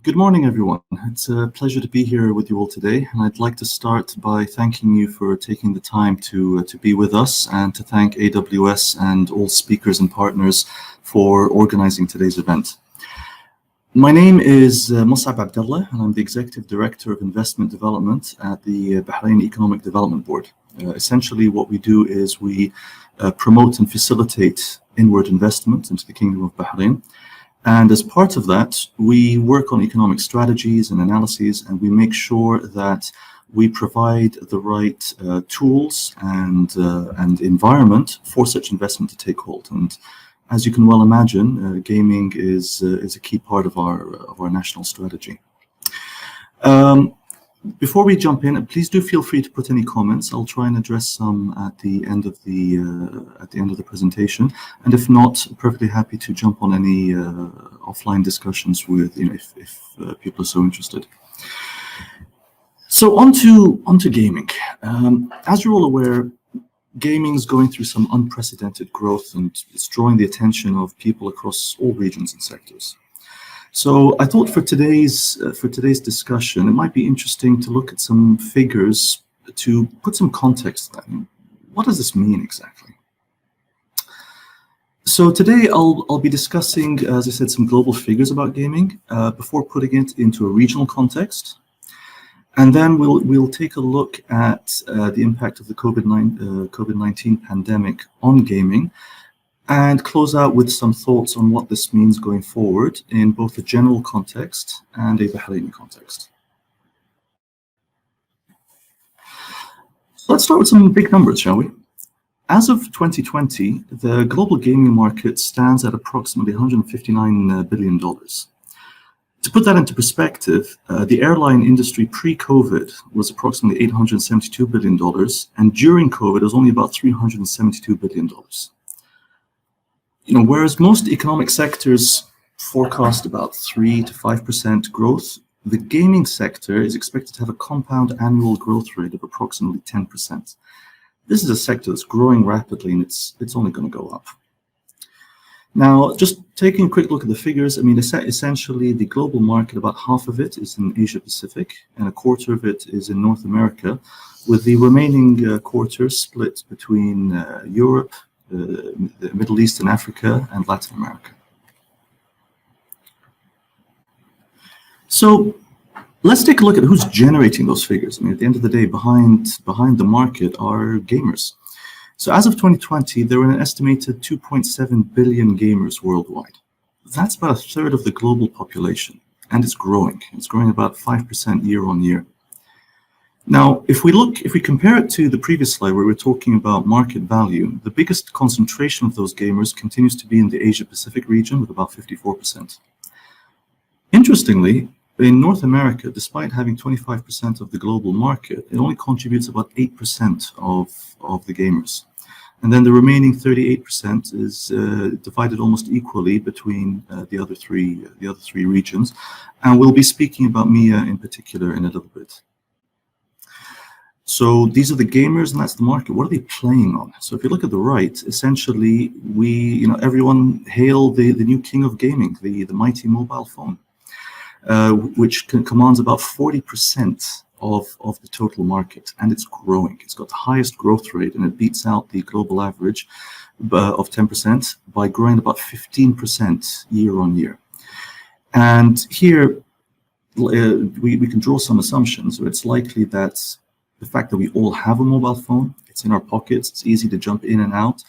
Good morning, everyone. It's a pleasure to be here with you all today, and I'd like to start by thanking you for taking the time to be with us, and to thank AWS and all speakers and partners for organizing today's event. My name is Musab Abdullah, and I'm the Executive Director of Investment Development at the Bahrain Economic Development Board. Essentially, what we do is we promote and facilitate inward investment into the Kingdom of Bahrain. And as part of that, we work on economic strategies and analyses, and we make sure that we provide the right tools and environment for such investment to take hold. And as you can well imagine, gaming is a key part of our national strategy. Before we jump in, please do feel free to put any comments. I'll try and address some at the end of the presentation, and if not, perfectly happy to jump on any offline discussions with if people are so interested. So onto gaming. As you're all aware, gaming is going through some unprecedented growth, and it's drawing the attention of people across all regions and sectors. So I thought for today's discussion, it might be interesting to look at some figures to put some context then. What does this mean exactly? So today I'll be discussing, as I said, some global figures about gaming before putting it into a regional context. And then we'll take a look at the impact of the COVID-19 pandemic on gaming, and close out with some thoughts on what this means going forward in both a general context and a Bahraini context. So let's start with some big numbers, shall we? As of 2020, the global gaming market stands at approximately $159 billion. To put that into perspective, the airline industry pre-COVID was approximately $872 billion, and during COVID, it was only about $372 billion. Whereas most economic sectors forecast about 3 to 5% growth, the gaming sector is expected to have a compound annual growth rate of approximately 10%. This is a sector that's growing rapidly, and it's only going to go up. Now, just taking a quick look at the figures, I mean, essentially the global market, about half of it is in Asia Pacific, and a quarter of it is in North America, with the remaining quarter split between Europe, the Middle East and Africa, and Latin America. So let's take a look at who's generating those figures. I mean, at the end of the day, behind the market are gamers. So as of 2020, there were an estimated 2.7 billion gamers worldwide. That's about a third of the global population, and it's growing. It's growing about 5% year on year. Now, if we compare it to the previous slide where we're talking about market value, the biggest concentration of those gamers continues to be in the Asia Pacific region with about 54%. Interestingly, in North America, despite having 25% of the global market, it only contributes about 8% of the gamers. And then the remaining 38% is divided almost equally between the other three regions. And we'll be speaking about MENA in particular in a little bit. So these are the gamers, and that's the market. What are they playing on? So if you look at the right, essentially everyone hail the new king of gaming, the mighty mobile phone, which commands about 40% of the total market, and it's growing. It's got the highest growth rate, and it beats out the global average of 10% by growing about 15% year on year. And here we can draw some assumptions. So it's likely that the fact that we all have a mobile phone, it's in our pockets, it's easy to jump in and out,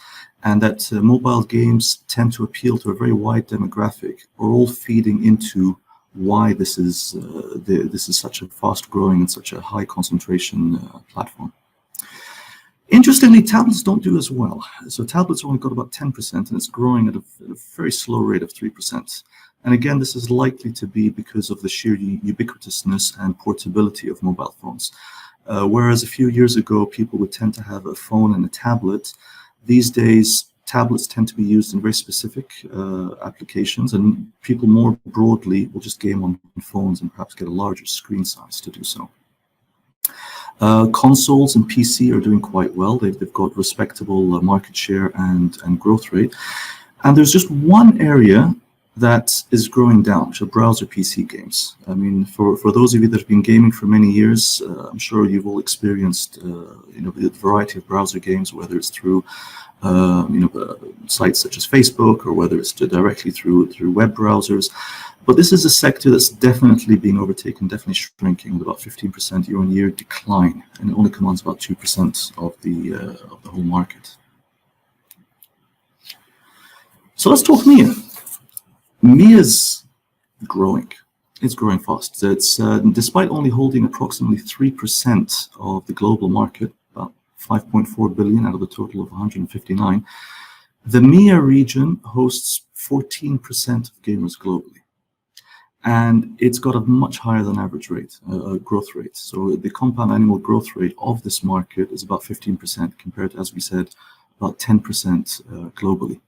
and that mobile games tend to appeal to a very wide demographic, are all feeding into why this is such a fast-growing and such a high concentration platform. Interestingly, tablets don't do as well. So tablets only got about 10%, and it's growing at a very slow rate of 3%. And again, this is likely to be because of the sheer ubiquitousness and portability of mobile phones. Whereas a few years ago, people would tend to have a phone and a tablet, these days, tablets tend to be used in very specific applications, and people more broadly will just game on phones and perhaps get a larger screen size to do so. Consoles and PC are doing quite well. They've got respectable market share and growth rate. And there's just one area that is growing down, which are browser PC games. I mean, for those of you that have been gaming for many years, I'm sure you've all experienced, the variety of browser games, whether it's through, sites such as Facebook, or whether it's directly through web browsers. But this is a sector that's definitely being overtaken, definitely shrinking, with about 15% year-on-year decline, and it only commands about 2% of the whole market. So let's talk MEA. MEA's growing. It's growing fast. It's despite only holding approximately 3% of the global market, about 5.4 billion out of the total of 159. The MEA region hosts 14% of gamers globally, and it's got a much higher than average growth rate. So the compound annual growth rate of this market is about 15%, compared to, as we said, about 10% globally.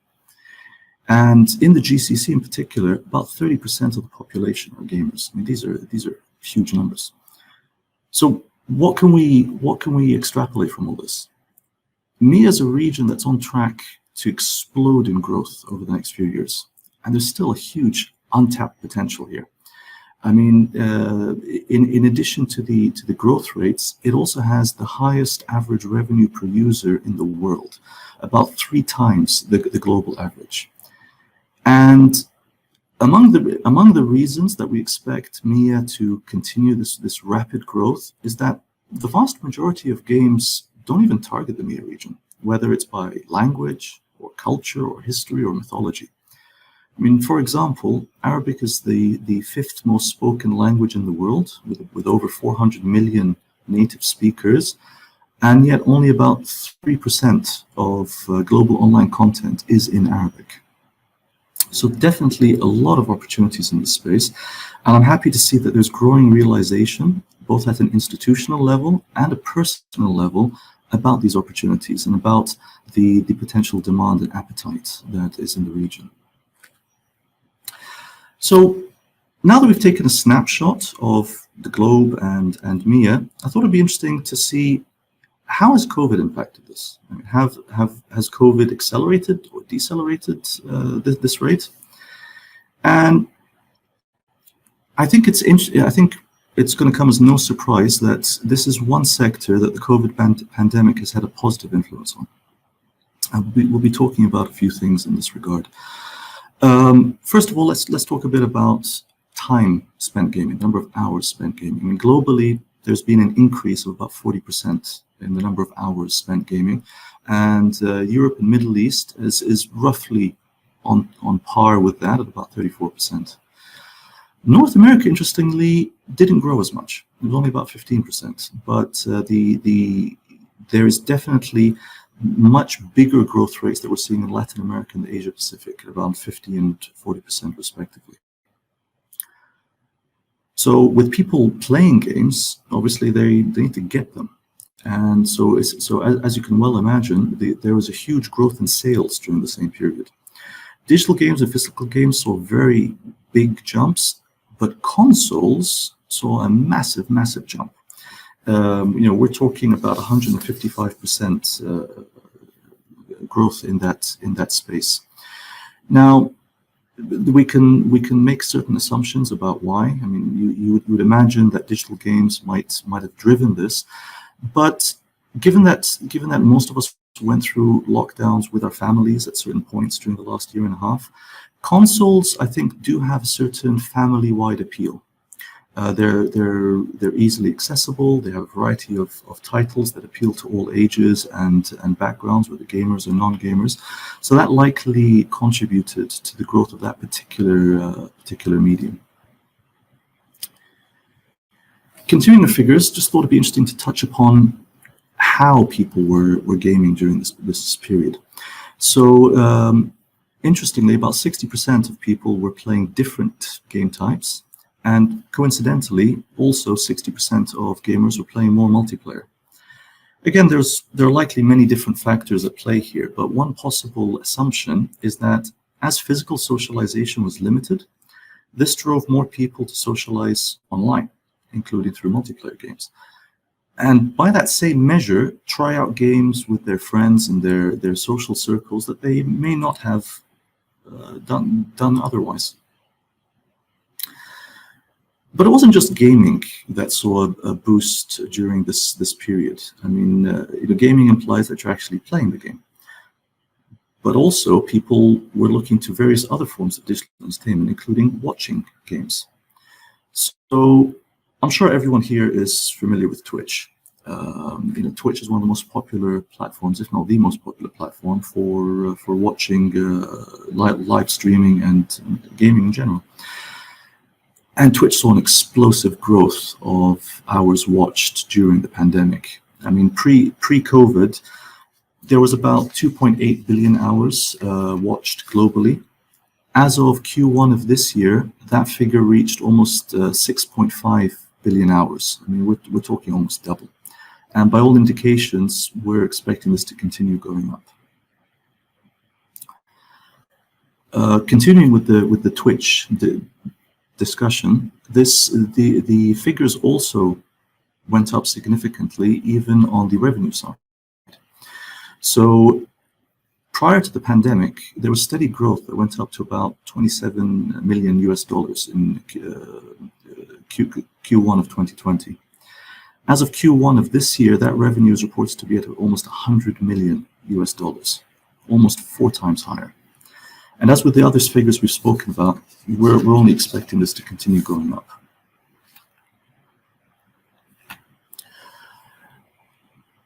And in the GCC in particular, about 30% of the population are gamers. I mean, these are huge numbers. So what can we extrapolate from all this? MEA is a region that's on track to explode in growth over the next few years, and there's still a huge untapped potential here. I mean, in addition to the growth rates, it also has the highest average revenue per user in the world, about 3 times the global average. And among the reasons that we expect MEA to continue this rapid growth is that the vast majority of games don't even target the MEA region, whether it's by language or culture or history or mythology. I mean, for example, Arabic is the 5th most spoken language in the world, with over 400 million native speakers, and yet only about 3% of global online content is in Arabic. So definitely a lot of opportunities in this space, and I'm happy to see that there's growing realization, both at an institutional level and a personal level, about these opportunities and about the potential demand and appetite that is in the region. So now that we've taken a snapshot of the globe and MEA, I thought it'd be interesting to see, how has COVID impacted this? I mean, has COVID accelerated or decelerated this rate? And I think it's going to come as no surprise that this is one sector that the COVID pandemic has had a positive influence on. And we'll be talking about a few things in this regard. First of all, let's talk a bit about time spent gaming, number of hours spent gaming. I mean, globally, there's been an increase of about 40% in the number of hours spent gaming, and Europe and Middle East is roughly on par with that at about 34%. North America, interestingly, didn't grow as much. It was only about 15%, but there is definitely much bigger growth rates that we're seeing in Latin America and the Asia Pacific, around 50 and 40% respectively. So with people playing games, obviously they need to get them. And so as you can well imagine, there was a huge growth in sales during the same period. Digital games and physical games saw very big jumps, but consoles saw a massive jump. We're talking about 155% growth in that space. Now, we can make certain assumptions about why. I mean, you would imagine that digital games might have driven this, but given that most of us went through lockdowns with our families at certain points during the last year and a half, consoles, I think, do have a certain family-wide appeal. They're easily accessible. They have a variety of titles that appeal to all ages and backgrounds, whether gamers or non-gamers. So that likely contributed to the growth of that particular medium. Continuing the figures, just thought it'd be interesting to touch upon how people were gaming during this period. So interestingly, about 60% of people were playing different game types. And coincidentally, also 60% of gamers were playing more multiplayer. Again, there are likely many different factors at play here, but one possible assumption is that as physical socialization was limited, this drove more people to socialize online, including through multiplayer games. And by that same measure, try out games with their friends and their social circles that they may not have done otherwise. But it wasn't just gaming that saw a boost during this period. I mean, gaming implies that you're actually playing the game. But also, people were looking to various other forms of digital entertainment, including watching games. So I'm sure everyone here is familiar with Twitch. Twitch is one of the most popular platforms, if not the most popular platform for watching live streaming and gaming in general. And Twitch saw an explosive growth of hours watched during the pandemic. I mean, pre-COVID, there was about 2.8 billion hours watched globally. As of Q1 of this year, that figure reached almost 6.5 billion hours. I mean, we're talking almost double. And by all indications, we're expecting this to continue going up. Continuing with the Twitch discussion, the figures also went up significantly, even on the revenue side. So prior to the pandemic, there was steady growth that went up to about 27 million US dollars in Q1 of 2020. As of Q1 of this year, that revenue is reported to be at almost 100 million US dollars, almost 4 times higher. And as with the other figures we've spoken about, we're only expecting this to continue going up.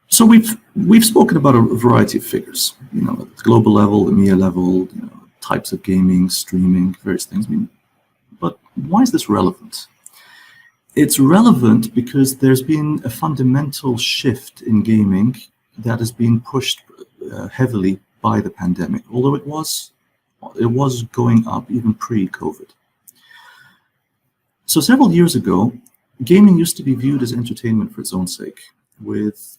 So we've spoken about a variety of figures, at the global level, the MENA level, types of gaming, streaming, various things. But why is this relevant? It's relevant because there's been a fundamental shift in gaming that has been pushed heavily by the pandemic, although it was going up even pre-COVID. So several years ago, gaming used to be viewed as entertainment for its own sake, with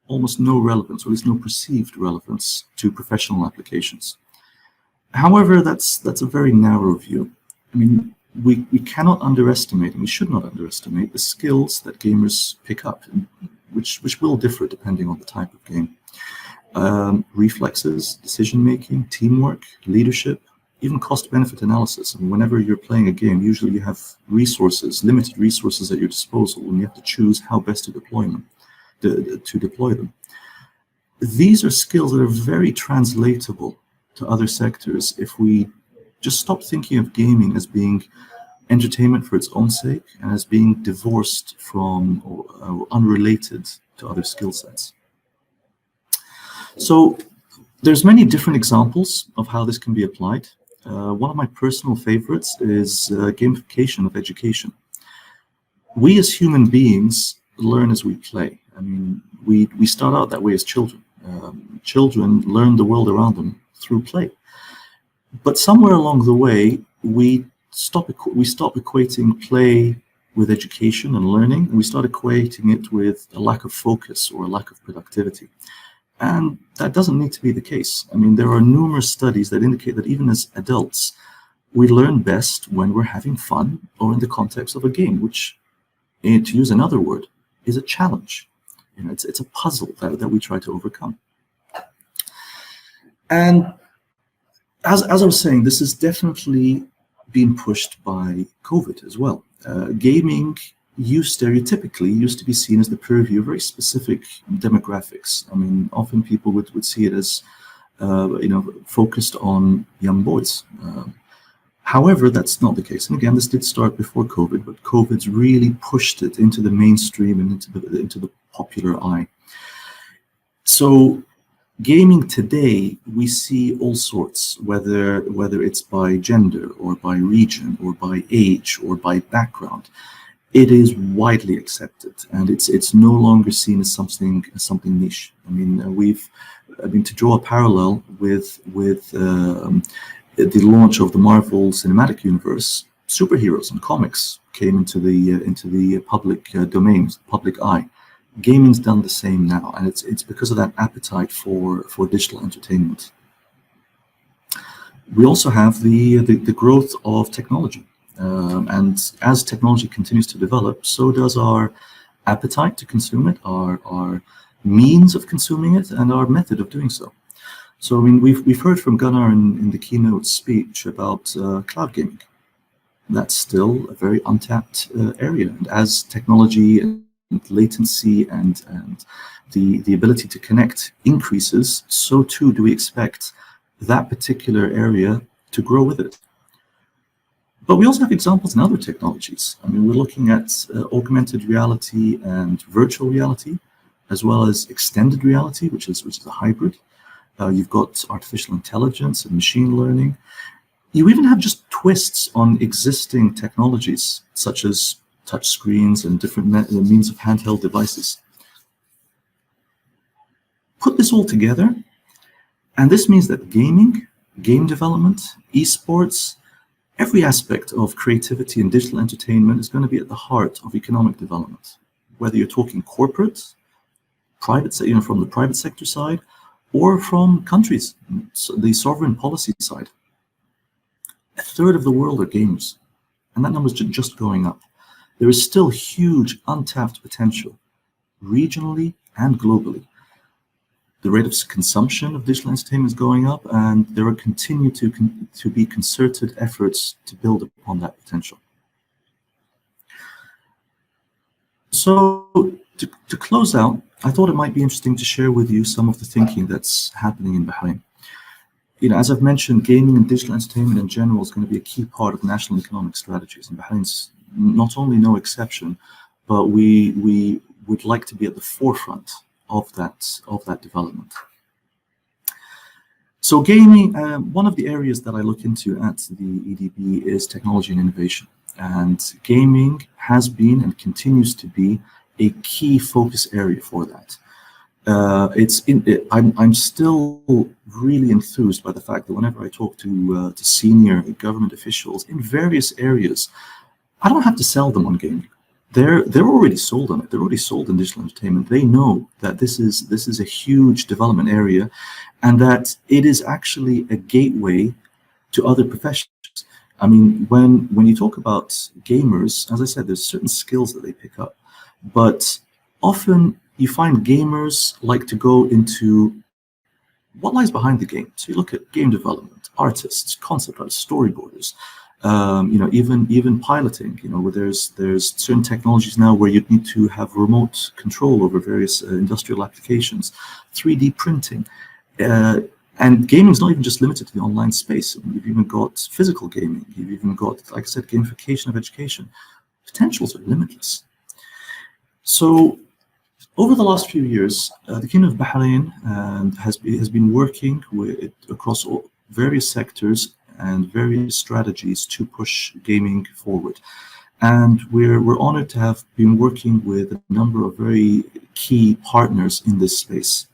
almost no relevance, or at least no perceived relevance, to professional applications. However, that's a very narrow view. I mean, we cannot underestimate, and we should not underestimate, the skills that gamers pick up, which will differ depending on the type of game. Reflexes, decision-making, teamwork, leadership, even cost-benefit analysis. I mean, whenever you're playing a game, usually you have limited resources at your disposal, and you have to choose how best to deploy them. These are skills that are very translatable to other sectors if we just stop thinking of gaming as being entertainment for its own sake and as being divorced from or unrelated to other skill sets. So there's many different examples of how this can be applied. One of my personal favorites is gamification of education. We as human beings learn as we play. I mean, we start out that way as children. Children learn the world around them through play. But somewhere along the way, we stop equating play with education and learning, and we start equating it with a lack of focus or a lack of productivity. And that doesn't need to be the case. I mean, there are numerous studies that indicate that even as adults, we learn best when we're having fun or in the context of a game, which, to use another word, is a challenge. It's a puzzle that we try to overcome. And as I was saying, this has definitely been pushed by COVID as well. Gaming stereotypically used to be seen as the purview of very specific demographics. I mean, often people would see it as, focused on young boys. However, that's not the case. And again, this did start before COVID, but COVID's really pushed it into the mainstream and into the popular eye. So gaming today, we see all sorts, whether it's by gender or by region or by age or by background. It is widely accepted, and it's no longer seen as something niche. I mean, to draw a parallel with the launch of the Marvel Cinematic Universe, superheroes and comics came into the public domain, public eye. Gaming's done the same now, and it's because of that appetite for digital entertainment. We also have the growth of technology, and as technology continues to develop, so does our appetite to consume it, our means of consuming it, and our method of doing so. So, I mean, we've heard from Gunnar in the keynote speech about cloud gaming. That's still a very untapped area. And as technology and latency and the ability to connect increases, so too do we expect that particular area to grow with it. But we also have examples in other technologies. I mean, we're looking at augmented reality and virtual reality, as well as extended reality, which is a hybrid. You've got artificial intelligence and machine learning. You even have just twists on existing technologies, such as touch screens and different means of handheld devices. Put this all together, and this means that gaming, game development, esports, every aspect of creativity and digital entertainment is going to be at the heart of economic development. Whether you're talking corporate, private, from the private sector side, or from countries, the sovereign policy side. A third of the world are gamers, and that number is just going up. There is still huge untapped potential, regionally and globally. The rate of consumption of digital entertainment is going up, and there are continue to be concerted efforts to build upon that potential. So to close out, I thought it might be interesting to share with you some of the thinking that's happening in Bahrain. As I've mentioned, gaming and digital entertainment in general is going to be a key part of national economic strategies, and Bahrain's not only no exception, but we would like to be at the forefront of that development. So gaming, one of the areas that I look into at the EDB is technology and innovation, and gaming has been and continues to be a key focus area for that. I'm still really enthused by the fact that whenever I talk to senior government officials in various areas, I don't have to sell them on gaming. They're already sold on it. They're already sold in digital entertainment. They know that this is a huge development area, and that it is actually a gateway to other professions. I mean, when you talk about gamers, as I said, there's certain skills that they pick up, but often you find gamers like to go into what lies behind the game. So you look at game development, artists, concept artists, storyboarders, even piloting. Where there's certain technologies now where you need to have remote control over various industrial applications, 3D printing, and gaming is not even just limited to the online space. You've even got physical gaming. You've even got, like I said, gamification of education. Potentials are limitless. So over the last few years, the Kingdom of Bahrain has been working across various sectors and various strategies to push gaming forward. And we're honored to have been working with a number of very key partners in this space.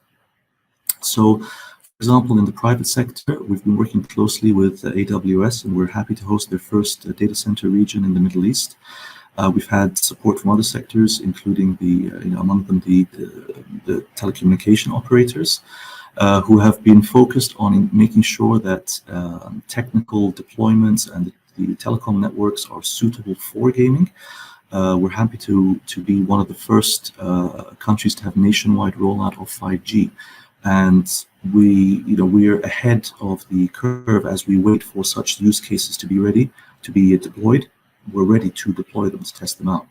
So, for example, in the private sector, we've been working closely with AWS, and we're happy to host their first data center region in the Middle East. We've had support from other sectors, including among them the telecommunication operators, who have been focused on making sure that technical deployments and the telecom networks are suitable for gaming. We're happy to be one of the first countries to have nationwide rollout of 5G, and we're ahead of the curve as we wait for such use cases to be ready to be deployed. We're ready to deploy them, to test them out.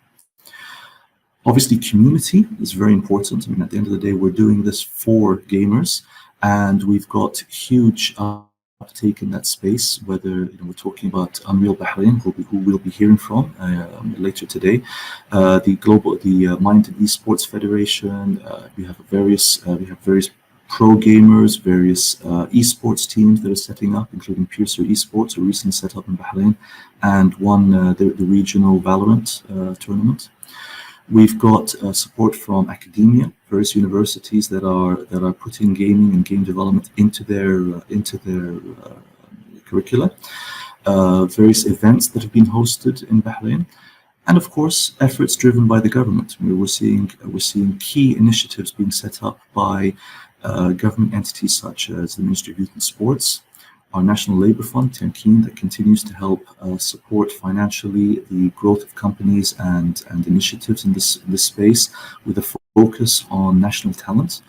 Obviously, community is very important. I mean, at the end of the day, we're doing this for gamers, and we've got huge uptake in that space, whether we're talking about Unreal Bahrain, who we'll be hearing from later today, the Mind and Esports Federation. We have various pro gamers, various esports teams that are setting up, including Piercer Esports, who recently set up in Bahrain and won the regional Valorant tournament. We've got support from academia, various universities that are putting gaming and game development into their curricula. Various events that have been hosted in Bahrain, and of course efforts driven by the government. We're seeing key initiatives being set up by government entities such as the Ministry of Youth and Sports, our National Labour Fund, Temkeen, that continues to help support financially the growth of companies and initiatives in this space with a focus on national talent.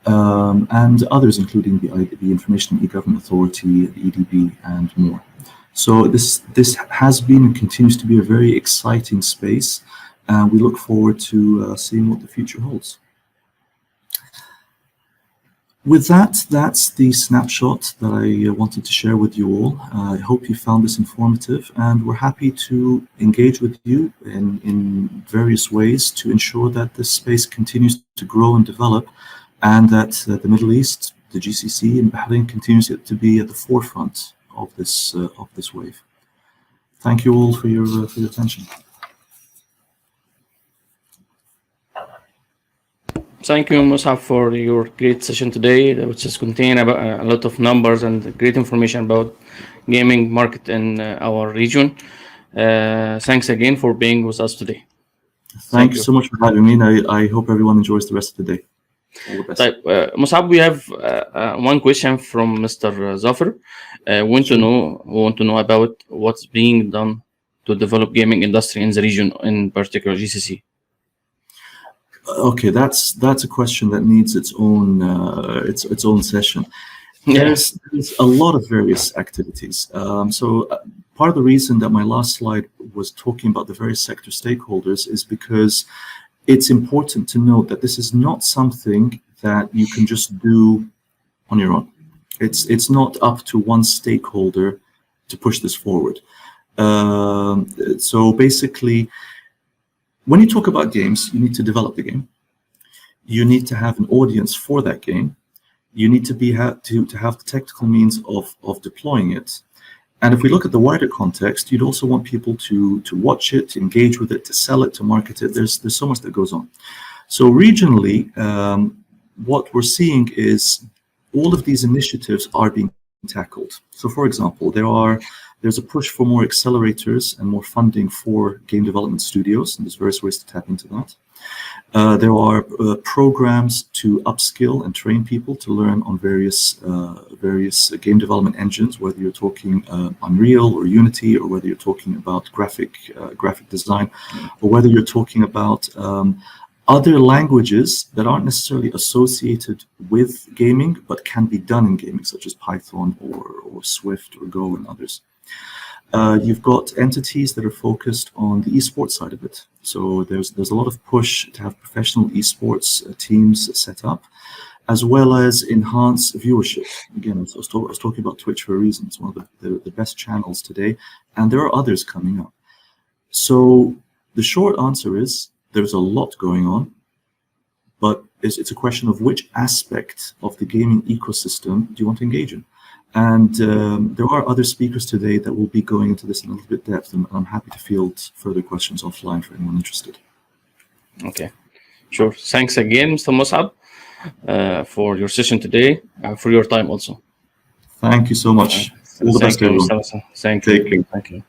and others, including the Information and E-Government Authority, the EDB, and more. So this has been and continues to be a very exciting space, and we look forward to seeing what the future holds. With that, that's the snapshot that I wanted to share with you all. I hope you found this informative, and we're happy to engage with you in various ways to ensure that this space continues to grow and develop, and that the Middle East, the GCC, and Bahrain continues to be at the forefront of this wave. Thank you all for your attention. Thank you, Musab, for your great session today, which has contained a lot of numbers and great information about gaming market in our region. Thanks again for being with us today. Thank you so much for having me. I hope everyone enjoys the rest of the day. All the best. Musab, we have one question from Mr. Zafar. Want to know about what's being done to develop gaming industry in the region, in particular GCC. Okay, that's a question that needs its own session. There's a lot of various activities. So part of the reason that my last slide was talking about the various sector stakeholders is because it's important to note that this is not something that you can just do on your own. It's not up to one stakeholder to push this forward. So basically, when you talk about games, you need to develop the game. You need to have an audience for that game. You need to have the technical means of deploying it. And if we look at the wider context, you'd also want people to watch it, to engage with it, to sell it, to market it. There's so much that goes on. So regionally, what we're seeing is all of these initiatives are being tackled. So for example, there's a push for more accelerators and more funding for game development studios, and there's various ways to tap into that. There are programs to upskill and train people to learn on various game development engines, whether you're talking Unreal or Unity, or whether you're talking about graphic design, or whether you're talking about other languages that aren't necessarily associated with gaming, but can be done in gaming, such as Python or Swift or Go and others. You've got entities that are focused on the esports side of it. So there's a lot of push to have professional esports teams set up, as well as enhance viewership. Again, I was talking about Twitch for a reason. It's one of the best channels today, and there are others coming up. So the short answer is there's a lot going on, but it's a question of which aspect of the gaming ecosystem do you want to engage in. And there are other speakers today that will be going into this in a little bit depth, and I'm happy to field further questions offline for anyone interested. Okay, sure. Thanks again, Mr. Musab, for your session today, for your time also. Thank you so much. All the best, everyone. Thank you. Thank you.